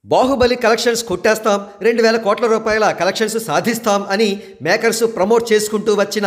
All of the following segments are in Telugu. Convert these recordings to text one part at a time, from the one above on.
బాహుబలి కలెక్షన్స్ కొట్టేస్తాం 2000 కోట్ల రూపాయల కలెక్షన్స్ సాధిస్తాం అని మేకర్స్ ప్రమోట్ చేసుకుంటూ వచ్చిన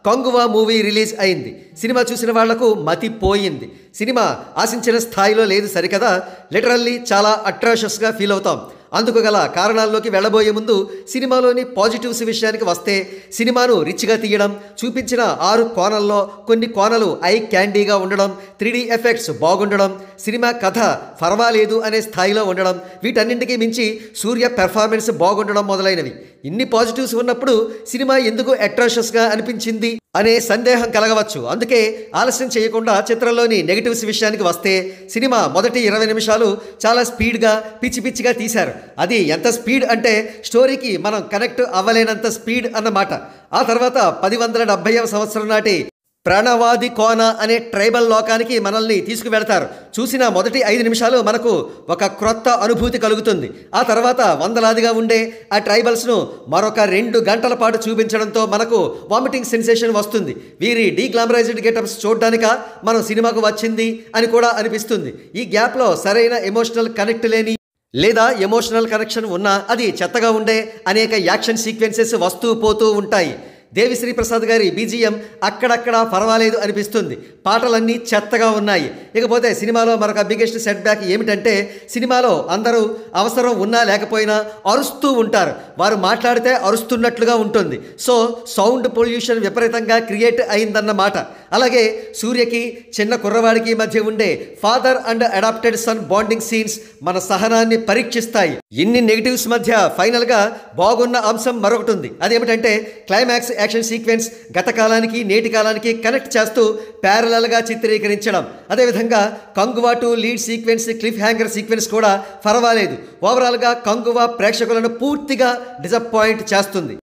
కంగువా మూవీ రిలీజ్ అయింది. సినిమా చూసిన వాళ్లకు మతిపోయింది. సినిమా ఆశించిన స్థాయిలో లేదు సరికదా, లిటరల్లీ చాలా అట్రాషియస్గా ఫీల్ అవుతాం. అందుకు గల కారణాల్లోకి వెళ్ళబోయే ముందు సినిమాలోని పాజిటివ్స్ విషయానికి వస్తే, సినిమాను రిచ్గా తీయడం, చూపించిన 6 కోణాల్లో కొన్ని కోణాలు ఐ క్యాండీగా ఉండడం, 3D ఎఫెక్ట్స్ బాగుండడం, సినిమా కథ పర్వాలేదు అనే స్థాయిలో ఉండడం, వీటన్నింటికీ మించి సూర్య పెర్ఫార్మెన్స్ బాగుండడం మొదలైనవి. ఇన్ని పాజిటివ్స్ ఉన్నప్పుడు సినిమా ఎందుకు అట్రాషియస్గా అనిపించింది అనే సందేహం కలగవచ్చు. అందుకే ఆలస్యం చేయకుండా చిత్రంలోని నెగిటివ్స్ విషయానికి వస్తే, సినిమా మొదటి 20 నిమిషాలు చాలా స్పీడ్గా పిచ్చి పిచ్చిగా తీశారు. అది ఎంత స్పీడ్ అంటే స్టోరీకి మనం కనెక్ట్ అవ్వలేనంత స్పీడ్ అన్నమాట. ఆ తర్వాత 1070వ సంవత్సరం నాటి ప్రణవాది కోన అనే ట్రైబల్ లోకానికి మనల్ని తీసుకువెళతారు. చూసిన మొదటి 5 నిమిషాలు మనకు ఒక క్రొత్త అనుభూతి కలుగుతుంది. ఆ తర్వాత వందలాదిగా ఉండే ఆ ట్రైబల్స్ను మరొక 2 గంటల పాటు చూపించడంతో మనకు వామిటింగ్ సెన్సేషన్ వస్తుంది. వీరి డీగ్లామరైజ్డ్ గెటప్స్ చూడడానిక మనం సినిమాకు వచ్చింది అని కూడా అనిపిస్తుంది. ఈ గ్యాప్లో సరైన ఎమోషనల్ కనెక్ట్ లేని లేదా ఎమోషనల్ కనెక్షన్ ఉన్నా అది చెత్తగా ఉండే అనేక యాక్షన్ సీక్వెన్సెస్ వస్తూ పోతూ ఉంటాయి. దేవిశ్రీ ప్రసాద్ గారి బీజిఎం అక్కడక్కడ పర్వాలేదు అనిపిస్తుంది. పాటలన్నీ చెత్తగా ఉన్నాయి. ఇకపోతే సినిమాలో మరొక బిగ్గెస్ట్ సెట్ బ్యాక్ ఏమిటంటే, సినిమాలో అందరూ అవసరం ఉన్నా లేకపోయినా అరుస్తూ ఉంటారు. వారు మాట్లాడితే అరుస్తున్నట్లుగా ఉంటుంది. సో సౌండ్ పొల్యూషన్ విపరీతంగా క్రియేట్ అయిందన్నమాట. అలాగే సూర్యకి చిన్న కుర్రవాడికి మధ్య ఉండే father and adopted son bonding scenes మన సహనాన్ని పరీక్షిస్తాయి. ఇన్ని నెగిటివ్స్ మధ్య ఫైనల్గా బాగున్న అంశం మరొకటి ఉంది. అదేమిటంటే క్లైమాక్స్ యాక్షన్ సీక్వెన్స్ గత కాలానికి నేటి కాలానికి కనెక్ట్ చేస్తూ ప్యారలల్గా చిత్రీకరించడం. అదేవిధంగా Kanguva 2 lead sequence, cliff hanger sequence కూడా పర్వాలేదు. ఓవరాల్గా కంగువా ప్రేక్షకులను పూర్తిగా డిసప్పాయింట్ చేస్తుంది.